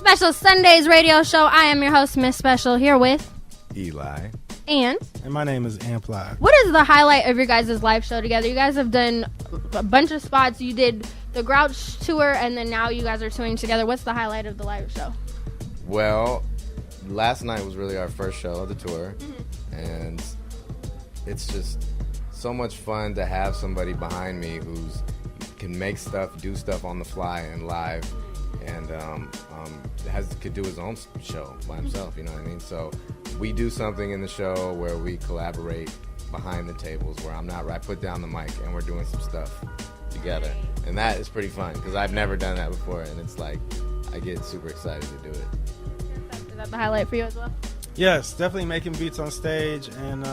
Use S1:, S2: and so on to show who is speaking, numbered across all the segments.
S1: Special Sundays radio show. I am your host, Miss Special, here with
S2: Eligh.
S1: And
S3: my name is Amp Live.
S1: What is the highlight of your guys' live show together? You guys have done a bunch of spots. You did the Grouch tour, and then now you guys are touring together. What's the highlight of the live show?
S2: Well, last night was really our first show of the tour, and it's just so much fun to have somebody behind me who's can make stuff, do stuff on the fly and live, and could do his own show by himself. You know what I mean? So we do something in the show where we collaborate behind the tables, where I put down the mic and we're doing some stuff together, and that is pretty fun because I've never done that before, and it's like I get super excited to do it.
S1: Is that the highlight for you as well?
S3: Yes, definitely making beats on stage, and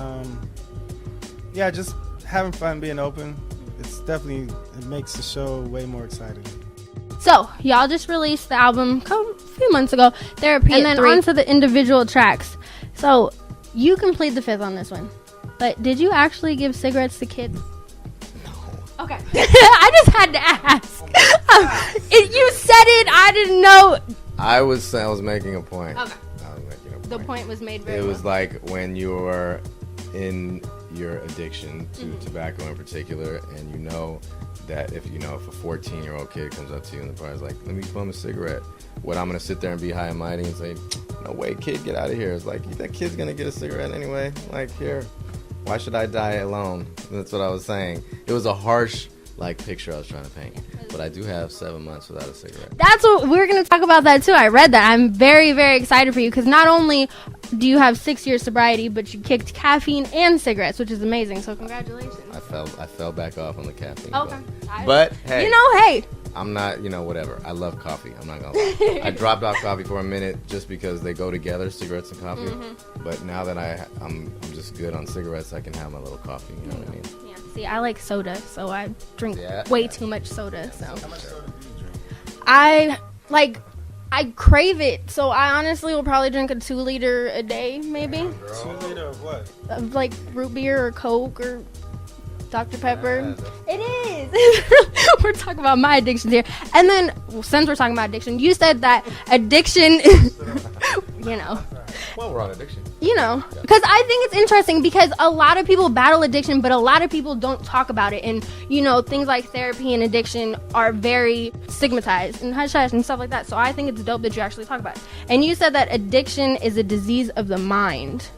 S3: just having fun, being open. It makes the show way more exciting.
S1: So, y'all just released the album a few months ago, Therapy, and then on to the individual tracks. So, you can plead the fifth on this one, but did you actually give cigarettes to kids?
S2: No.
S1: Okay. I just had to ask. You said it, I didn't know.
S2: I was making a point.
S1: Okay.
S2: I was making a point.
S1: The point was made very
S2: It
S1: well.
S2: was like when you're in your addiction to tobacco in particular, and you know that if a 14-year-old kid comes up to you in the bar and is like, let me bum a cigarette, what, I'm going to sit there and be high and mighty and say, no way, kid, get out of here. It's like, that kid's going to get a cigarette anyway. Like, here, why should I die alone? That's what I was saying. It was a harsh picture I was trying to paint. But I do have 7 months without a cigarette.
S1: That's what we're going to talk about that too. I read that. I'm very, very excited for you because not only do you have 6 years sobriety, but you kicked caffeine and cigarettes, which is amazing. So congratulations.
S2: I fell back off on the caffeine.
S1: Okay.
S2: But hey.
S1: Hey.
S2: I'm not, whatever. I love coffee. I'm not going to lie. I dropped off coffee for a minute just because they go together, cigarettes and coffee. But now that I'm just good on cigarettes, I can have my little coffee. You know what I mean?
S1: Yeah. See, I like soda, so I drink way too much soda. So
S3: How much soda do you drink?
S1: I crave it. So I honestly will probably drink a 2 liter a day, maybe.
S3: 2 liter of what?
S1: Of root beer or Coke or Dr. Pepper. It is. We're talking about my addictions here. And then, since we're talking about addiction, you said that addiction is,
S2: Well, we're on addiction.
S1: Because I think it's interesting because a lot of people battle addiction, but a lot of people don't talk about it. And, things like therapy and addiction are very stigmatized and hush-hush and stuff like that. So I think it's dope that you actually talk about it. And you said that addiction is a disease of the mind.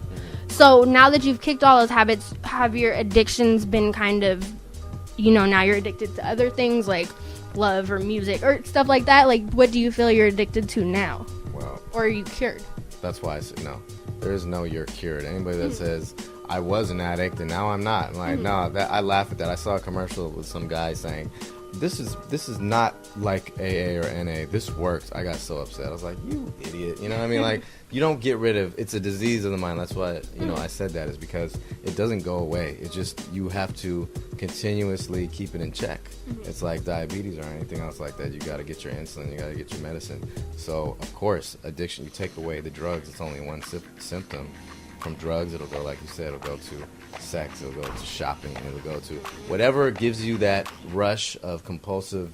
S1: So now that you've kicked all those habits, have your addictions been kind of, now you're addicted to other things like love or music or stuff like that? What do you feel you're addicted to now?
S2: Well,
S1: or are you cured?
S2: That's why I said no. There is no you're cured. Anybody that says I was an addict and now I'm not, I'm like, no, I laugh at that. I saw a commercial with some guy saying, this is not like AA or NA. This works. I got so upset. I was like, you idiot. You know what I mean? You don't get rid of, it's a disease of the mind. That's why, I said that is because it doesn't go away. It's just, you have to continuously keep it in check. It's like diabetes or anything else like that. You got to get your insulin. You got to get your medicine. So, of course, addiction, you take away the drugs. It's only one symptom. From drugs, it'll go, like you said, it'll go to sex, it'll go to shopping, it'll go to whatever gives you that rush of compulsive,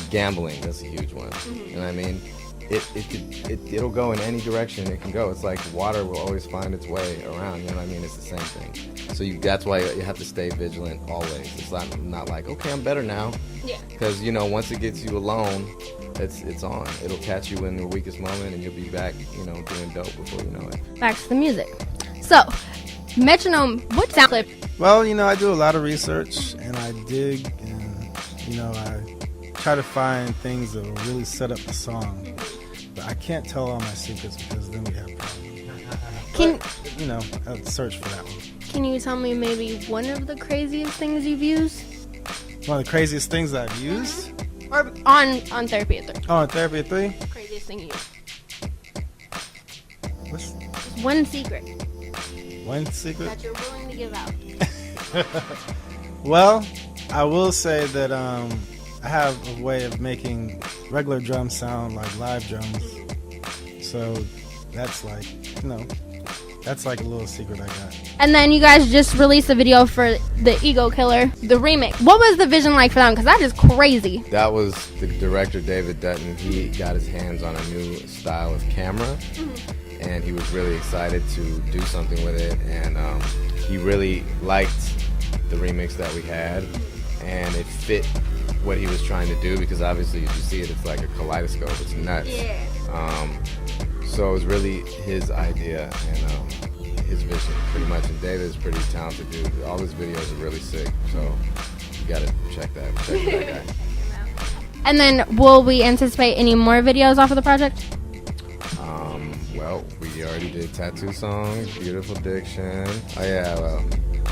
S2: gambling. That's a huge one. You know what I mean? It'll go in any direction it can go. It's like water will always find its way around. You know what I mean? It's the same thing. So that's why you have to stay vigilant always. It's not like, okay, I'm better now. Yeah. Because once it gets you alone, it's on. It'll catch you in the weakest moment, and you'll be back, doing dope before you know it.
S1: Back to the music. So, Metronome, what sound clip?
S3: Well, I do a lot of research, and I dig, and I try to find things that will really set up the song. But I can't tell all my secrets because then we have problems. I'll search for that one.
S1: Can you tell me maybe one of the craziest things you've used?
S3: One of the craziest things that I've used?
S1: Or on Therapy at 3.
S3: Oh, on Therapy at 3?
S1: Craziest thing you used.
S3: What's
S1: one secret.
S3: One secret?
S1: That you're willing to give out.
S3: Well, I will say that I have a way of making regular drums sound like live drums. So that's That's like a little secret I got.
S1: And then you guys just released a video for the Ego Killer, the remix. What was the vision like for them? Because that is crazy.
S2: That was the director, David Dutton. He got his hands on a new style of camera, and he was really excited to do something with it. And he really liked the remix that we had, and it fit what he was trying to do, because obviously if you see it, it's like a kaleidoscope. It's nuts. Yeah. So it was really his idea and his vision, pretty much. And David is pretty talented dude. All his videos are really sick, so you gotta check that guy.
S1: And then, will we anticipate any more videos off of the project?
S2: Well, we already did Tattoo Songs, Beautiful Diction. Oh yeah, well,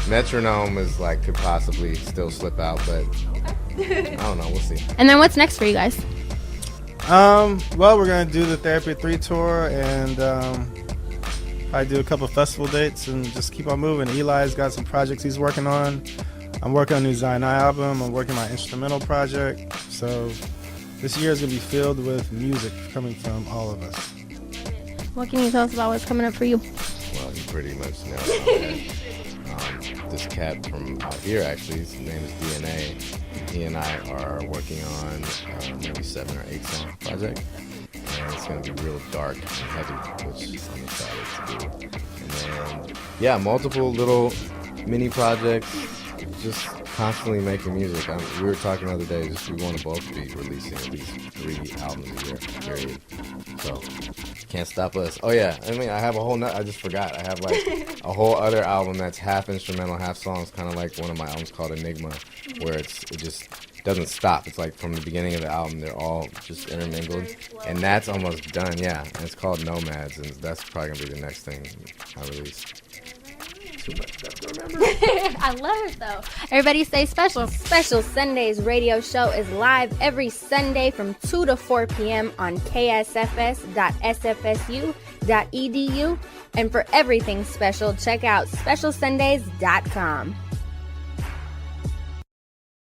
S2: Metronome is like, could possibly still slip out, but I don't know, we'll see.
S1: And then what's next for you guys?
S3: Well, we're gonna do the Therapy 3 tour, and I do a couple festival dates and just keep on moving. Eli's got some projects he's working on. I'm working on a new Zion album. I'm working on my instrumental project. So this year is gonna be filled with music coming from all of us.
S1: What can you tell us about what's coming up for you?
S2: Well, you pretty much nailed it. This cat from out here, actually, his name is DNA. He and I are working on maybe 7 or 8 song project, and it's gonna be real dark and heavy, which I'm excited to do. And then, yeah, multiple little mini projects, just constantly making music. We were talking the other day, just we want to both be releasing at least 3 albums a year, period. So can't stop us. Oh yeah, I mean, I have a whole I just forgot. I have like a whole other album that's half instrumental, half songs, kind of like one of my albums called Enigma, where it just doesn't stop. It's like from the beginning of the album, they're all just intermingled, and that's almost done. Yeah, and it's called Nomads, and that's probably gonna be the next thing I release. Too much stuff to remember.
S1: I love it though. Everybody stay special. Special Sundays radio show is live every Sunday from 2 to 4 p.m. on ksfs.sfsu.edu. And for everything special, check out specialsundays.com.